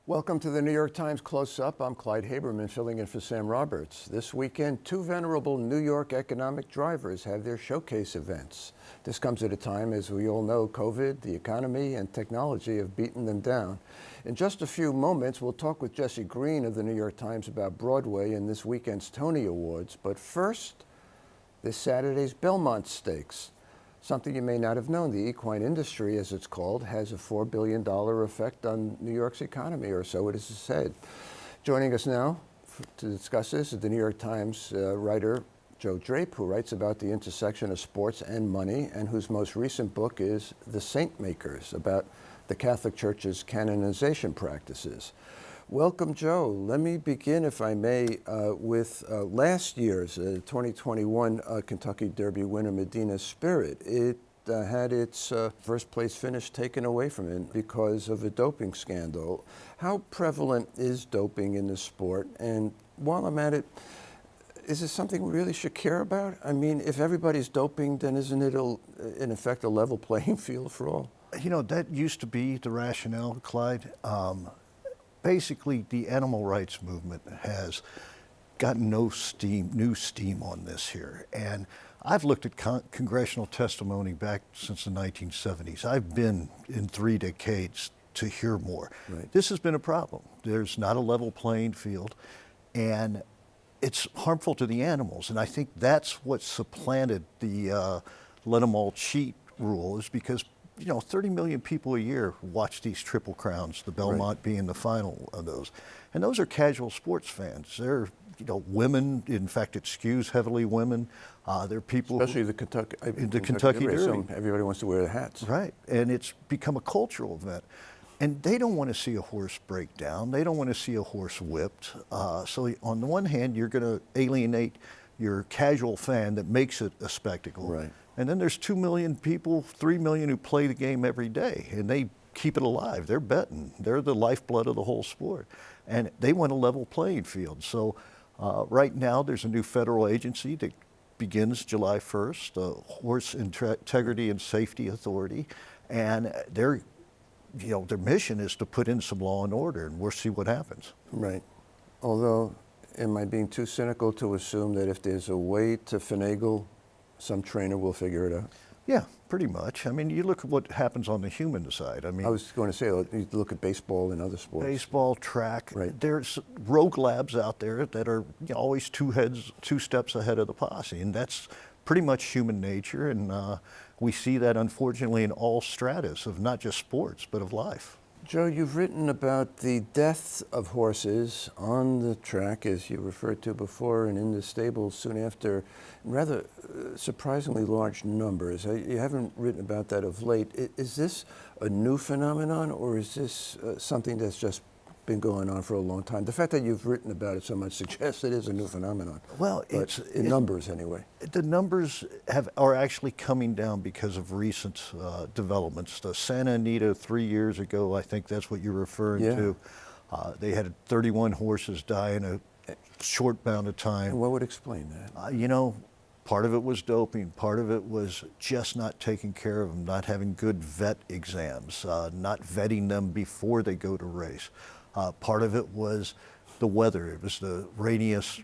Welcome to the New York Times Close-Up. I'm Clyde Haberman, filling in for Sam Roberts. This weekend, two venerable New York economic drivers have their showcase events. This comes at a time, as we all know, COVID, the economy, and technology have beaten them down. In just a few moments, we'll talk with Jesse Green of the New York Times about Broadway and this weekend's Tony Awards. But first, this Saturday's Belmont Stakes. Something you may not have known, the equine industry, as it's called, has a $4 billion effect on New York's economy, or so it is said. Joining us now to discuss this is the New York Times writer Joe Drape, who writes about the intersection of sports and money, and whose most recent book is The Saint Makers, about the Catholic Church's canonization practices. Welcome, Joe. Let me begin, if I may, with last year's 2021 Kentucky Derby winner Medina Spirit. It had its first place finish taken away from it because of a doping scandal. How prevalent is doping in the sport? And while I'm at it, is this something we really should care about? I mean, if everybody's doping, then isn't it, in effect, a level playing field for all? You know, that used to be the rationale, Clyde. Basically, the animal rights movement has gotten new steam on this here. And I've looked at congressional testimony back since the 1970s. I've been in 3 decades to hear more. Right. This has been a problem. There's not a level playing field, and it's harmful to the animals. And I think that's what supplanted the let them all cheat rule, is because 30 million people a year watch these Triple Crowns, the Belmont being the final of those. And those are casual sports fans. They're, women, in fact, it skews heavily women. They're people Especially the Kentucky Derby. So everybody wants to wear the hats. Right, and it's become a cultural event. And they don't want to see a horse break down. They don't want to see a horse whipped. So on the one hand, you're going to alienate your casual fan that makes it a spectacle. Right. And then there's 2 million people, 3 million who play the game every day, and they keep it alive. They're betting. They're the lifeblood of the whole sport. And they want a level playing field. So right now there's a new federal agency that begins July 1st, the Horse Integrity and Safety Authority. And their mission is to put in some law and order, and we'll see what happens. Right. Although, am I being too cynical to assume that if there's a way to finagle, some trainer will figure it out? Yeah, pretty much. I mean, you look at what happens on the human side. I mean, I was going to say, you look at baseball and other sports. Baseball, track. Right. There's rogue labs out there that are always two steps ahead of the posse, and that's pretty much human nature. And we see that, unfortunately, in all stratas of not just sports, but of life. Joe, you've written about the deaths of horses on the track, as you referred to before, and in the stables soon after, in rather surprisingly large numbers. You haven't written about that of late. Is this a new phenomenon, or is this something that's just been going on for a long time? The fact that you've written about it so much suggests it is a new phenomenon. Well, it's in numbers anyway. The numbers are actually coming down because of recent developments. The Santa Anita 3 years ago, I think that's what you're referring to. They had 31 horses die in a short amount of time. And what would explain that? Part of it was doping. Part of it was just not taking care of them, not having good vet exams, not vetting them before they go to race. Part of it was the weather. It was the rainiest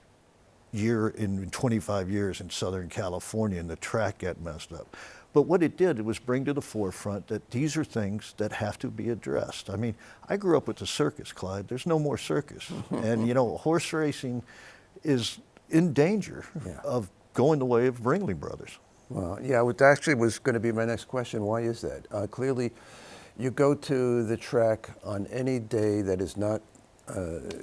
year in 25 years in Southern California, and the track got messed up. But what it did, it was bring to the forefront that these are things that have to be addressed. I mean, I grew up with the circus, Clyde. There's no more circus. And, horse racing is in danger of going the way of Ringling Brothers. Well, yeah, what actually was going to be my next question. Why is that? Clearly, you go to the track on any day that is not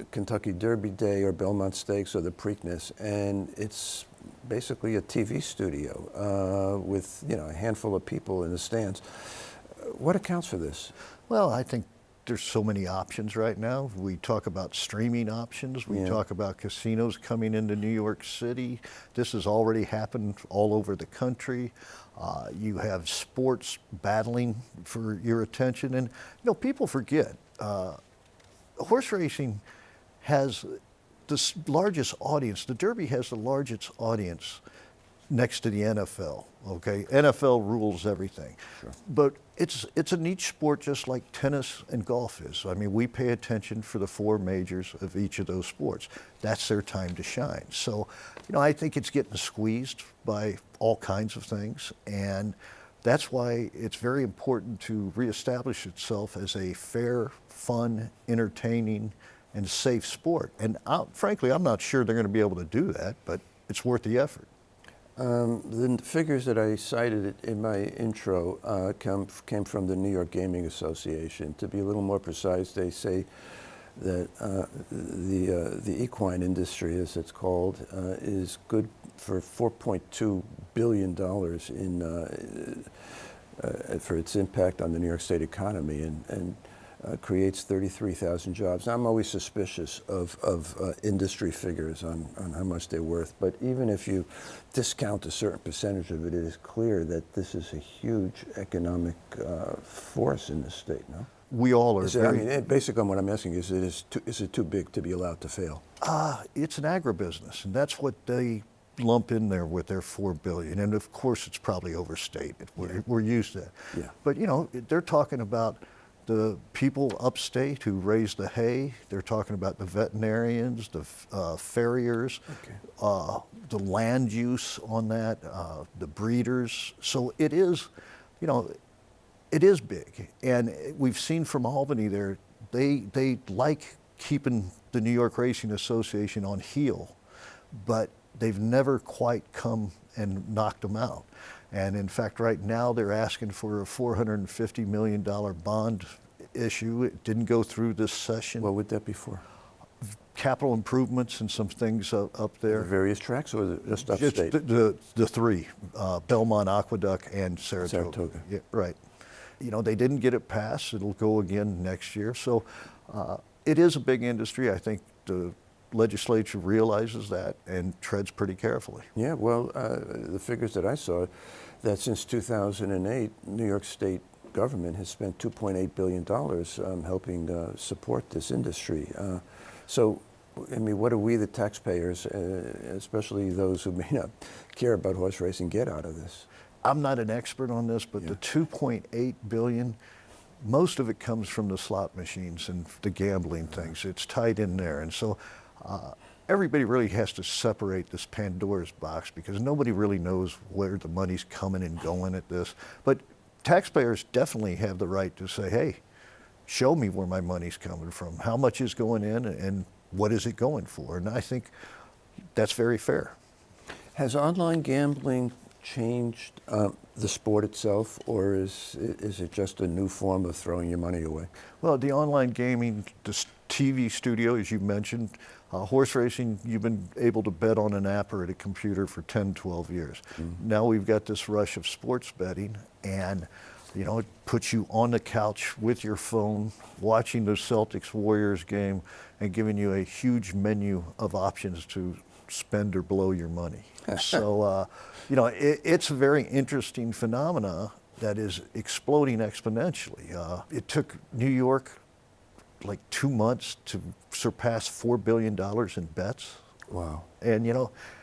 Kentucky Derby Day or Belmont Stakes or the Preakness, and it's basically a TV studio with a handful of people in the stands. What accounts for this? Well, I think there's so many options right now. We talk about streaming options. We talk about casinos coming into New York City. This has already happened all over the country. You have sports battling for your attention. And, people forget, horse racing has the largest audience. The Derby has the largest audience next to the NFL. Okay, NFL rules everything, but it's a niche sport just like tennis and golf is. I mean, we pay attention for the four majors of each of those sports. That's their time to shine. So, I think it's getting squeezed by all kinds of things, and that's why it's very important to reestablish itself as a fair, fun, entertaining, and safe sport. And frankly, I'm not sure they're going to be able to do that, but it's worth the effort. The figures that I cited in my intro came from the New York Gaming Association. To be a little more precise, they say that the equine industry, as it's called, is good for $4.2 billion for its impact on the New York State economy, and creates 33,000 jobs. I'm always suspicious of industry figures on how much they're worth, but even if you discount a certain percentage of it, it is clear that this is a huge economic force in the state, no? We all are. Basically what I'm asking is it too big to be allowed to fail? It's an agribusiness, and that's what they lump in there with their $4 billion. And of course, it's probably overstated. We're used to that. Yeah. But they're talking about the people upstate who raise the hay. They're talking about the veterinarians, the farriers, the land use on that, the breeders. So it is, it is big. And we've seen from Albany there, they like keeping the New York Racing Association on heel, but they've never quite come and knocked them out. And in fact, right now they're asking for a $450 million bond issue. It didn't go through this session. What would that be for? Capital improvements and some things up there. The various tracks, or just upstate? Just the three, Belmont, Aqueduct, and Saratoga. Yeah, right. They didn't get it passed. It'll go again next year. So it is a big industry. I think the legislature realizes that and treads pretty carefully. Yeah, well, the figures that I saw, that since 2008, New York State government has spent $2.8 billion helping support this industry. So, what do we, the taxpayers, especially those who may not care about horse racing, get out of this? I'm not an expert on this, but the $2.8 billion, most of it comes from the slot machines and the gambling things. It's tied in there. And so everybody really has to separate this Pandora's box, because nobody really knows where the money's coming and going at this. But taxpayers definitely have the right to say, hey, show me where my money's coming from. How much is going in and what is it going for? And I think that's very fair. Has online gambling changed the sport itself, or is it just a new form of throwing your money away? Well, the online gaming, the TV studio, as you mentioned, horse racing, you've been able to bet on an app or at a computer for 10, 12 years. Mm-hmm. Now we've got this rush of sports betting, and it puts you on the couch with your phone, watching the Celtics-Warriors game, and giving you a huge menu of options to spend or blow your money. So, it's a very interesting phenomena that is exploding exponentially. It took New York like 2 months to surpass $4 billion in bets. Wow. And,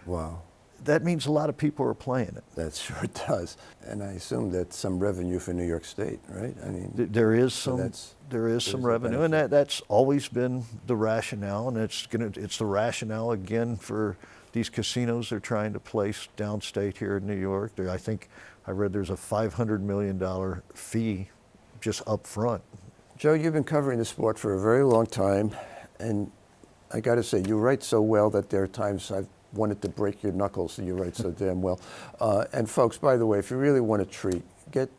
wow. That means a lot of people are playing it. That sure does. And I assume that's some revenue for New York State, right? There is some revenue, and that's always been the rationale, and it's the rationale again for these casinos they're trying to place downstate here in New York. I think I read there's a $500 million fee just up front. Joe, you've been covering the sport for a very long time, and I got to say, you write so well that there are times I've wanted to break your knuckles. You write so damn well. And folks, by the way, if you really want a treat, get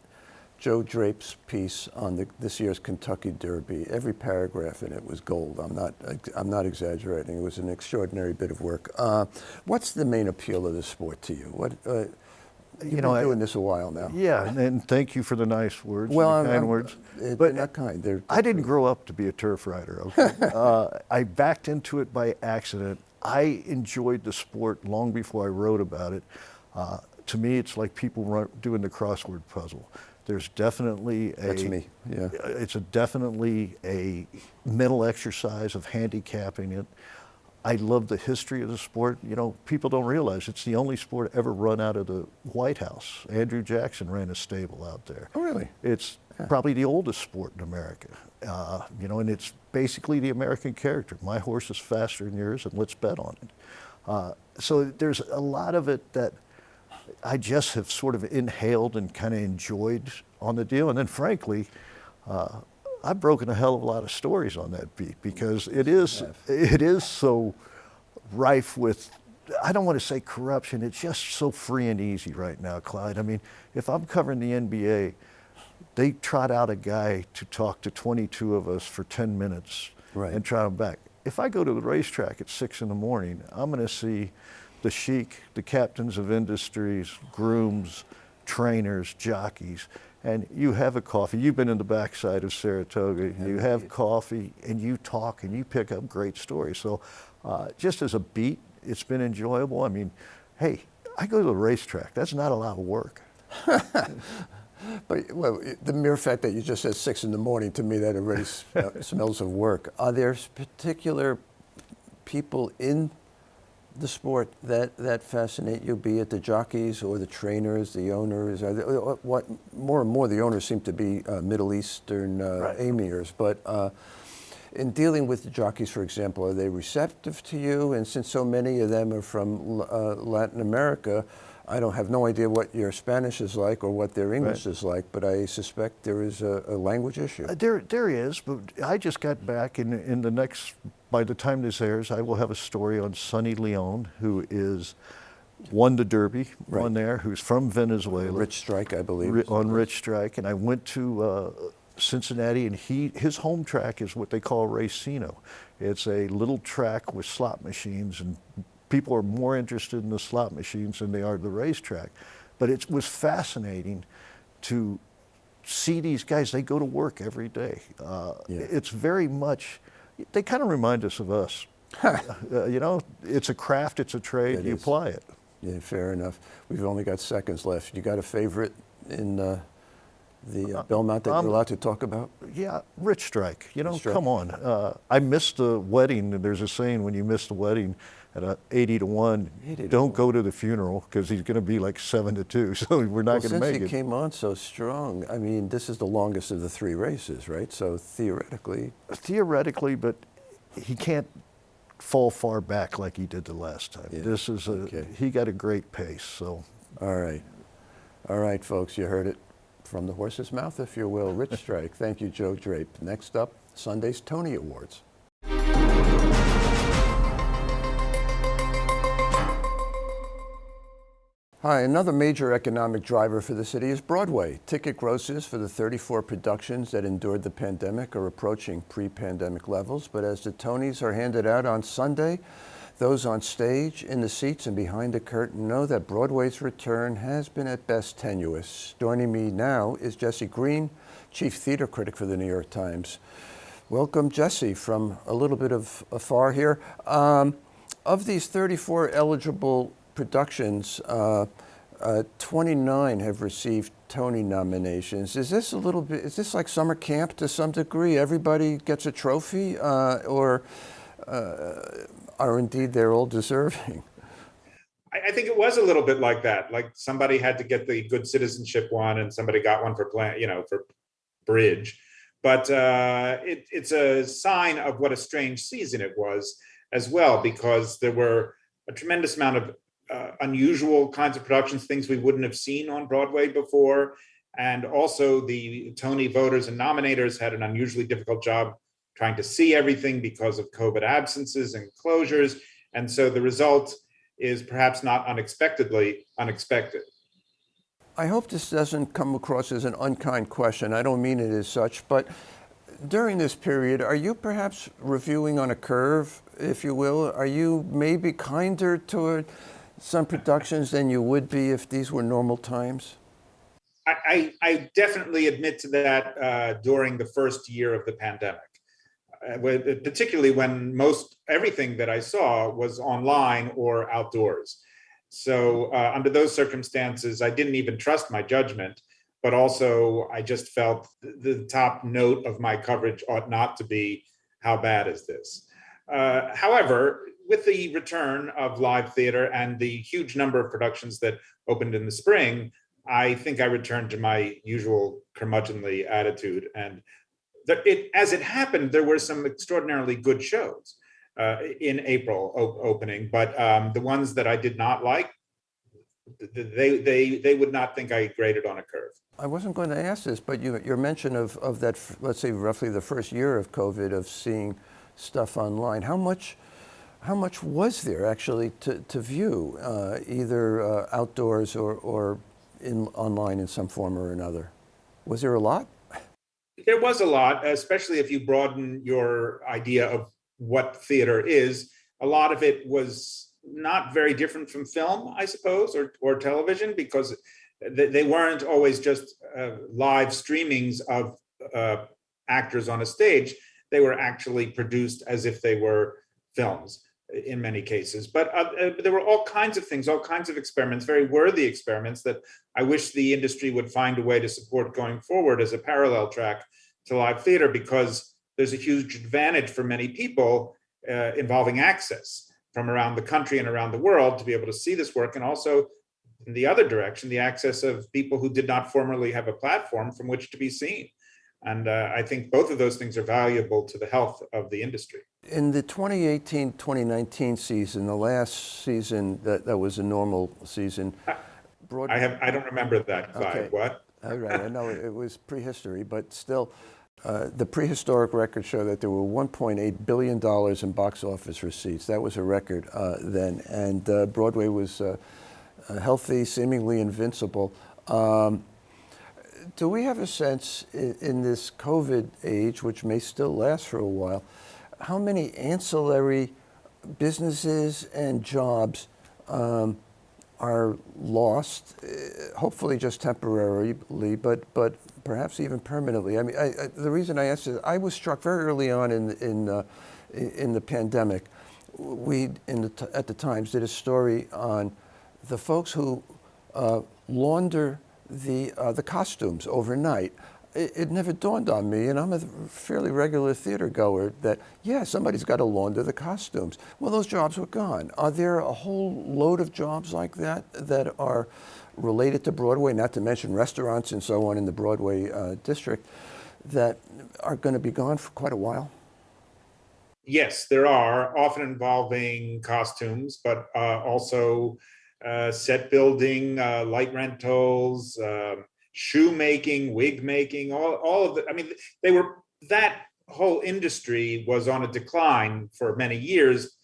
Joe Drape's piece on this year's Kentucky Derby. Every paragraph in it was gold. I'm not exaggerating. It was an extraordinary bit of work. What's the main appeal of the sport to you? You've been doing this a while now. Yeah, and thank you for the nice words, well, the kind words. But not kind. I didn't grow up to be a turf rider. Okay? I backed into it by accident. I enjoyed the sport long before I wrote about it. To me, it's like people doing the crossword puzzle. There's definitely That's me. Yeah. It's definitely a mental exercise of handicapping it. I love the history of the sport. You know, people don't realize it's the only sport ever run out of the White House. Andrew Jackson ran a stable out there. Oh, really? It's probably the oldest sport in America. You know, and it's basically the American character. My horse is faster than yours, and let's bet on it. So there's a lot of it that I just have sort of inhaled and kind of enjoyed on the deal. And then frankly, I've broken a hell of a lot of stories on that beat because it is so rife with, I don't want to say corruption, it's just so free and easy right now, Clyde. I mean, if I'm covering the NBA, they trot out a guy to talk to 22 of us for 10 minutes and trot him back. If I go to the racetrack at 6 in the morning, I'm going to see the sheik, the captains of industries, grooms, trainers, jockeys, and you have a coffee. You've been in the backside of Saratoga. You have coffee, and you talk, and you pick up great stories. So just as a beat, it's been enjoyable. I mean, hey, I go to the racetrack. That's not a lot of work. But well, the mere fact that you just said 6 in the morning, to me, that already smells of work. Are there particular people in the sport that fascinate you, be it the jockeys or the trainers, the owners? What more and more the owners seem to be Middle Eastern emirs, but in dealing with the jockeys, for example, are they receptive to you? And since so many of them are from Latin America, I don't have no idea what your Spanish is like or what their English is like, but I suspect there is a language issue. There is, but I just got back in the next, by the time this airs, I will have a story on Sonny Leon, who won the Derby on there, who's from Venezuela. Rich Strike, I believe. On Rich Strike, and I went to Cincinnati, and his home track is what they call Racino. It's a little track with slot machines, and people are more interested in the slot machines than they are the racetrack. But it was fascinating to see these guys. They go to work every day. It's very much, they kind of remind us of us. You know, it's a craft, it's a trade, you apply it. Yeah, fair enough. We've only got seconds left. You got a favorite in the Belmont that you're allowed to talk about? Yeah, Rich Strike. You know, come on. I missed the wedding. There's a saying, when you miss the wedding at 80 to 1, don't go to the funeral, because he's going to be like 7 to 2, so we're not going to make it. Since he came on so strong, I mean, this is the longest of the 3 races, right? So theoretically. Theoretically, but he can't fall far back like he did the last time. Yeah. This is he got a great pace, so. All right, folks, you heard it from the horse's mouth, if you will. Rich Strike. Thank you, Joe Drape. Next up, Sunday's Tony Awards. Hi, another major economic driver for the city is Broadway. Ticket grosses for the 34 productions that endured the pandemic are approaching pre-pandemic levels, but as the Tonys are handed out on Sunday, those on stage, in the seats, and behind the curtain know that Broadway's return has been at best tenuous. Joining me now is Jesse Green, chief theater critic for the New York Times. Welcome, Jesse, from a little bit of afar here. Of these 34 eligible productions, 29 have received Tony nominations. Is this like summer camp to some degree? Everybody gets a trophy, or are indeed they're all deserving? I think it was a little bit like that. Like somebody had to get the good citizenship one, and somebody got one for for bridge. But it's a sign of what a strange season it was as well, because there were a tremendous amount of unusual kinds of productions, things we wouldn't have seen on Broadway before. And also the Tony voters and nominators had an unusually difficult job trying to see everything because of COVID absences and closures. And so the result is perhaps not unexpectedly unexpected. I hope this doesn't come across as an unkind question. I don't mean it as such, but during this period, are you perhaps reviewing on a curve, if you will? Are you maybe kinder toward some productions than you would be if these were normal times? I definitely admit to that during the first year of the pandemic, particularly when everything that I saw was online or outdoors. So under those circumstances, I didn't even trust my judgment, but also I just felt the top note of my coverage ought not to be, how bad is this? However, with the return of live theater and the huge number of productions that opened in the spring, I think I returned to my usual curmudgeonly attitude. And as it happened, there were some extraordinarily good shows in April opening, but the ones that I did not like, they would not think I graded on a curve. I wasn't going to ask this, but your mention of that, let's say roughly the first year of COVID, of seeing stuff online, how much was there actually to view, either outdoors or online in some form or another? Was there a lot? There was a lot, especially if you broaden your idea of what theater is. A lot of it was not very different from film, I suppose, or television, because they weren't always just live streamings of actors on a stage. They were actually produced as if they were films in many cases. But there were all kinds of things, all kinds of experiments, very worthy experiments that I wish the industry would find a way to support going forward as a parallel track to live theater, because there's a huge advantage for many people involving access from around the country and around the world to be able to see this work, and also in the other direction, the access of people who did not formerly have a platform from which to be seen. And I think both of those things are valuable to the health of the industry. In the 2018-2019 season, the last season that was a normal season, Broadway. I don't remember that, Clyde. Okay. What? All right, I know it was prehistory, but still, the prehistoric records show that there were $1.8 billion in box office receipts. That was a record then, and Broadway was healthy, seemingly invincible. Do we have a sense in this COVID age, which may still last for a while, how many ancillary businesses and jobs are lost, hopefully just temporarily, but perhaps even permanently? I mean, the reason I asked is I was struck very early on in the pandemic. We at the Times did a story on the folks who launder the costumes overnight. It never dawned on me, and I'm a fairly regular theater goer, that, yeah, somebody's got to launder the costumes. Well, those jobs were gone. Are there a whole load of jobs like that that are related to Broadway, not to mention restaurants and so on in the Broadway district, that are going to be gone for quite a while? Yes, there are, often involving costumes, but also set building, light rentals, shoemaking, wig making, all of the, I mean, that whole industry was on a decline for many years,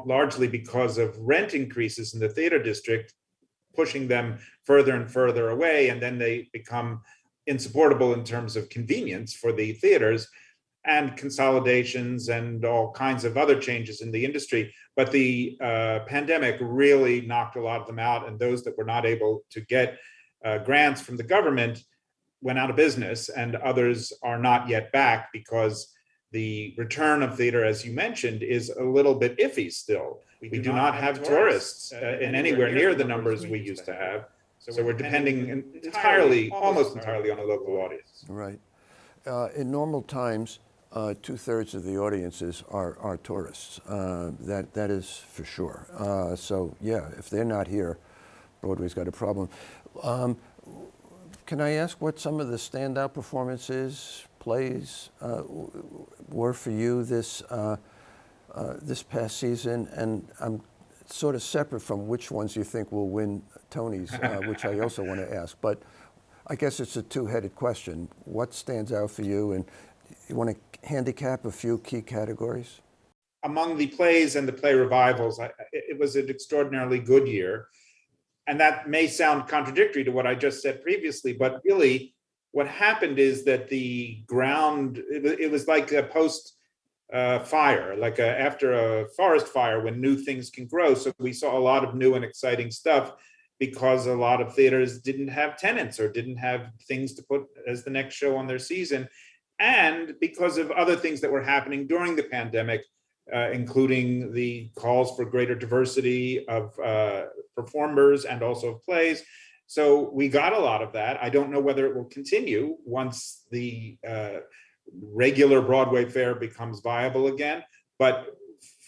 largely because of rent increases in the theater district, pushing them further and further away. And then they become insupportable in terms of convenience for the theaters, and consolidations and all kinds of other changes in the industry. But the pandemic really knocked a lot of them out, and those that were not able to get grants from the government went out of business, and others are not yet back because the return of theater, as you mentioned, is a little bit iffy still. We do not have tourists in anywhere near the numbers we used to have. So we're depending entirely, almost entirely, on a local audience. Right. In normal times, 2/3 of the audiences are tourists. That is for sure. So yeah, if they're not here, Broadway's got a problem. Can I ask what some of the standout performances, plays were for you this past season? And I'm sort of separate from which ones you think will win Tonys, which I also want to ask. But I guess it's a two-headed question. What stands out for you? And you want to handicap a few key categories? Among the plays and the play revivals, it was an extraordinarily good year. And that may sound contradictory to what I just said previously, but really what happened is that the ground, it was like a post fire, like after a forest fire when new things can grow. So we saw a lot of new and exciting stuff because a lot of theaters didn't have tenants or didn't have things to put as the next show on their season. And because of other things that were happening during the pandemic, including the calls for greater diversity of performers and also of plays. So we got a lot of that. I don't know whether it will continue once the regular Broadway fare becomes viable again, but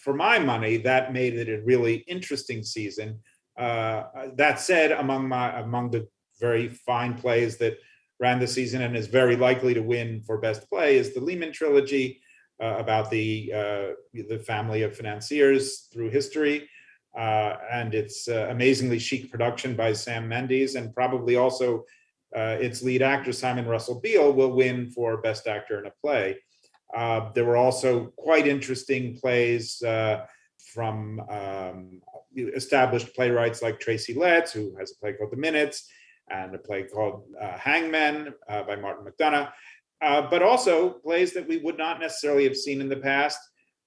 for my money, that made it a really interesting season. That said, among the very fine plays that ran the season and is very likely to win for best play is the Lehman trilogy, about the family of financiers through history, and its amazingly chic production by Sam Mendes, and probably also its lead actor Simon Russell Beale will win for best actor in a play. There were also quite interesting plays from established playwrights like Tracy Letts, who has a play called The Minutes, and a play called Hangmen by Martin McDonough, but also plays that we would not necessarily have seen in the past.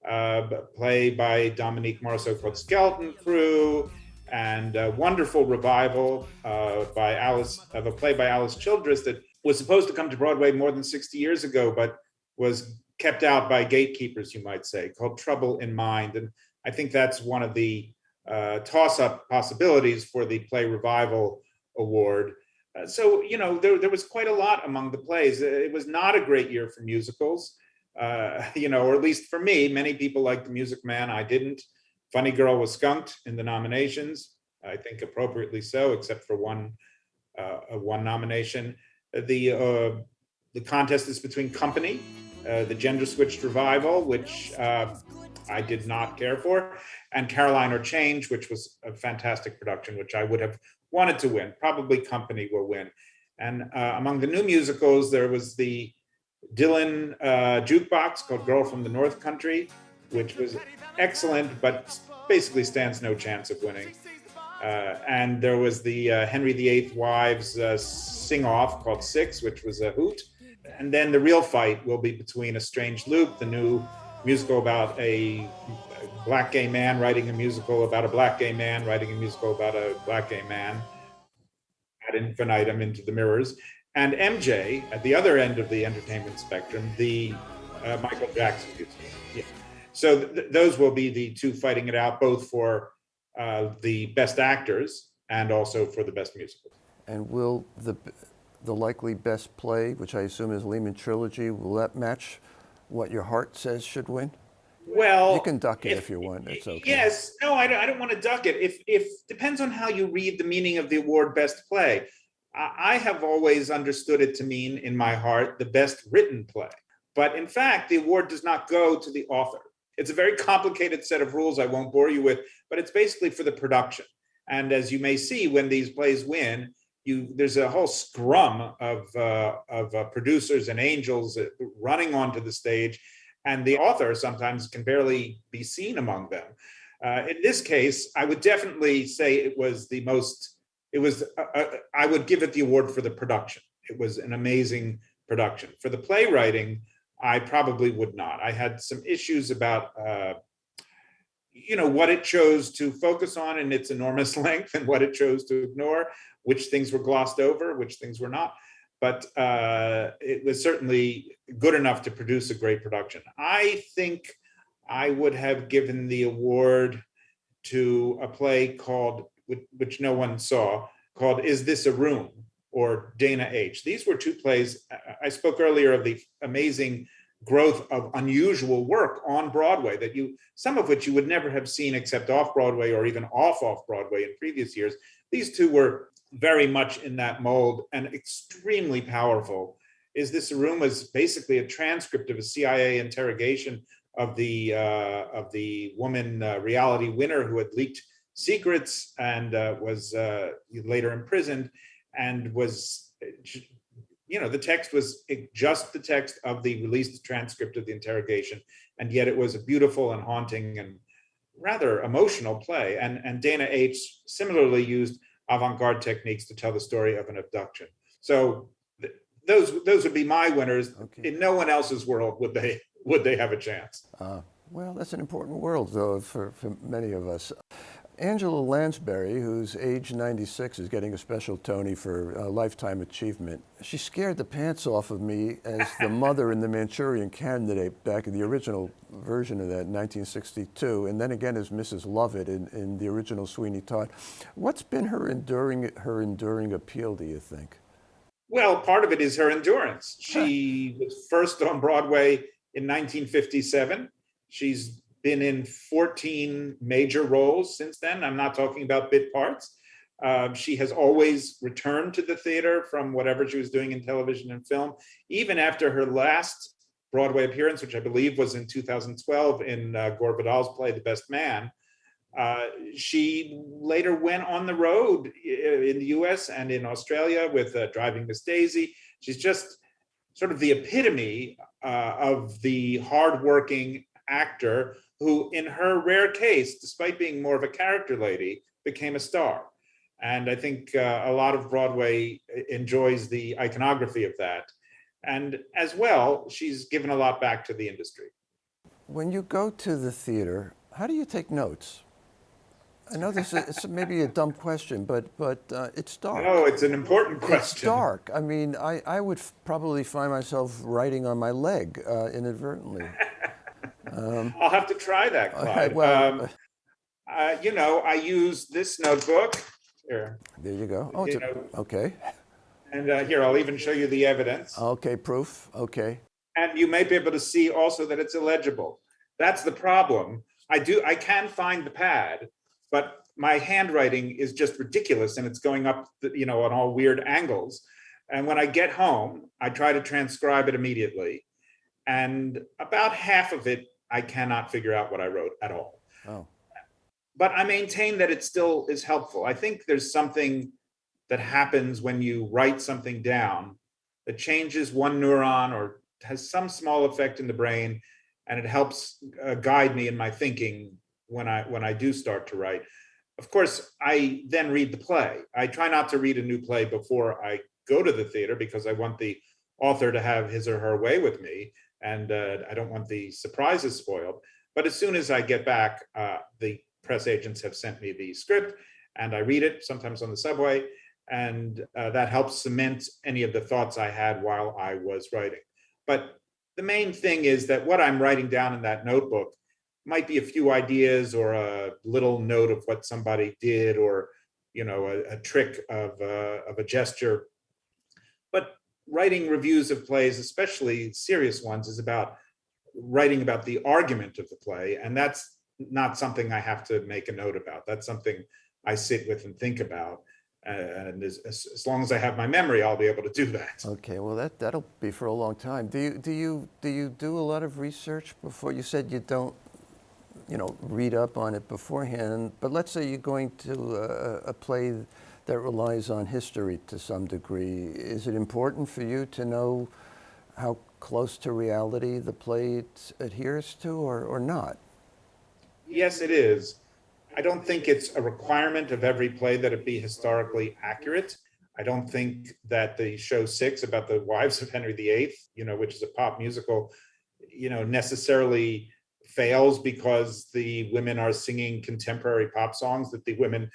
A play by Dominique Marceau called Skeleton Crew, and a wonderful revival of a play by Alice Childress that was supposed to come to Broadway more than 60 years ago, but was kept out by gatekeepers, you might say, called Trouble in Mind. And I think that's one of the toss-up possibilities for the Play Revival Award. So, there was quite a lot among the plays. It was not a great year for musicals, or at least for me. Many people liked The Music Man. I didn't. Funny Girl was skunked in the nominations, I think appropriately so, except for one nomination. The contest is between Company, the gender-switched revival, which I did not care for, and Caroline or Change, which was a fantastic production, which I would have wanted to win. Probably Company will win. And among the new musicals, there was the Dylan jukebox called Girl from the North Country, which was excellent, but basically stands no chance of winning. And there was the Henry VIII Wives sing-off called Six, which was a hoot. And then the real fight will be between A Strange Loop, the new musical about a black gay man writing a musical about a black gay man writing a musical about a black gay man, ad infinitum into the mirrors, and MJ at the other end of the entertainment spectrum, the Michael Jackson musical. Yeah. So those will be the two fighting it out, both for the best actors and also for the best musical. And will the likely best play, which I assume is Lehman Trilogy, will that match what your heart says should win? Well, you can duck it if you want. It's okay. Yes, no, I don't want to duck it. If depends on how you read the meaning of the award best play. I have always understood it to mean in my heart the best written play. But in fact, the award does not go to the author. It's a very complicated set of rules I won't bore you with, but it's basically for the production. And as you may see, when these plays win, there's a whole scrum of producers and angels running onto the stage, and the author sometimes can barely be seen among them. In this case, I would definitely say I would give it the award for the production. It was an amazing production. For the playwriting, I probably would not. I had some issues about what it chose to focus on in its enormous length and what it chose to ignore, which things were glossed over, which things were not. But it was certainly good enough to produce a great production. I think I would have given the award to a play called, which no one saw, called Is This a Room? Or Dana H. These were two plays. I spoke earlier of the amazing growth of unusual work on Broadway some of which you would never have seen except off Broadway or even off Broadway in previous years. These two were very much in that mold and extremely powerful. Is This a Room was basically a transcript of a CIA interrogation of the woman reality winner who had leaked secrets and was later imprisoned, and was, the text was just the text of the released transcript of the interrogation, and yet it was a beautiful and haunting and rather emotional play. And Dana H. similarly used avant-garde techniques to tell the story of an abduction. So those would be my winners. Okay. In no one else's world would they have a chance. Well, that's an important world, though, for many of us. Angela Lansbury, who's age 96, is getting a special Tony for Lifetime Achievement. She scared the pants off of me as the mother in The Manchurian Candidate back in the original version of that in 1962, and then again as Mrs. Lovett in the original Sweeney Todd. What's been her enduring appeal, do you think? Well, part of it is her endurance. She was first on Broadway in 1957. She's been in 14 major roles since then. I'm not talking about bit parts. She has always returned to the theater from whatever she was doing in television and film. Even after her last Broadway appearance, which I believe was in 2012 in Gore Vidal's play, The Best Man, she later went on the road in the US and in Australia with Driving Miss Daisy. She's just sort of the epitome of the hardworking actor who, in her rare case, despite being more of a character lady, became a star. And I think a lot of Broadway enjoys the iconography of that. And as well, she's given a lot back to the industry. When you go to the theater, how do you take notes? I know this is maybe a dumb question, but it's dark. No, it's an important question. It's dark. I mean, I would probably find myself writing on my leg inadvertently. I'll have to try that, Clyde. Well, I use this notebook. Here. There you go. Oh, okay. And here, I'll even show you the evidence. Okay, proof. Okay. And you may be able to see also that it's illegible. That's the problem. I can find the pad, but my handwriting is just ridiculous, and it's going up, on all weird angles. And when I get home, I try to transcribe it immediately. And about half of it, I cannot figure out what I wrote at all. Oh. But I maintain that it still is helpful. I think there's something that happens when you write something down that changes one neuron or has some small effect in the brain, and it helps guide me in my thinking when I do start to write. Of course, I then read the play. I try not to read a new play before I go to the theater because I want the author to have his or her way with me, and I don't want the surprises spoiled. But as soon as I get back, the press agents have sent me the script, and I read it, sometimes on the subway, and that helps cement any of the thoughts I had while I was writing. But the main thing is that what I'm writing down in that notebook might be a few ideas or a little note of what somebody did, or a trick of a gesture. But writing reviews of plays, especially serious ones, is about writing about the argument of the play, and that's not something I have to make a note about. That's something I sit with and think about. And as long as I have my memory, I'll be able to do that. Okay, well that'll be for a long time. Do you do a lot of research before? You said you don't, read up on it beforehand. But let's say you're going to a play that relies on history to some degree. Is it important for you to know how close to reality the play adheres to, or not? Yes, it is. I don't think it's a requirement of every play that it be historically accurate. I don't think that the show 6 about the wives of Henry VIII, which is a pop musical, necessarily fails because the women are singing contemporary pop songs that the women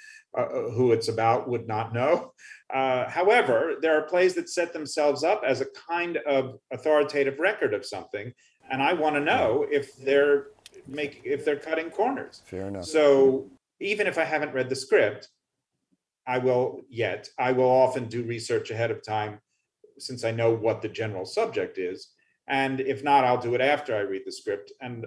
who it's about would not know. However, there are plays that set themselves up as a kind of authoritative record of something, and I want to know if they're cutting corners. Fair enough. So even if I haven't read the script, I will often do research ahead of time, since I know what the general subject is. And if not, I'll do it after I read the script. And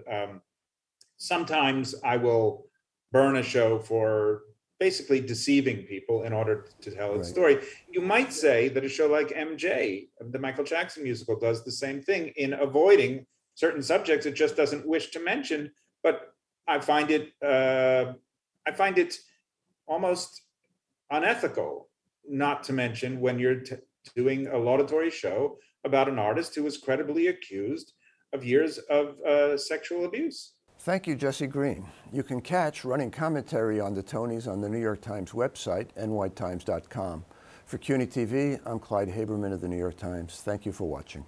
sometimes I will burn a show for basically deceiving people in order to tell its story. You might say that a show like MJ, the Michael Jackson musical, does the same thing in avoiding certain subjects it just doesn't wish to mention. But I find it almost unethical not to mention when you're doing a laudatory show about an artist who was credibly accused of years of sexual abuse. Thank you, Jesse Green. You can catch running commentary on the Tonys on the New York Times website, nytimes.com. For CUNY TV, I'm Clyde Haberman of the New York Times. Thank you for watching.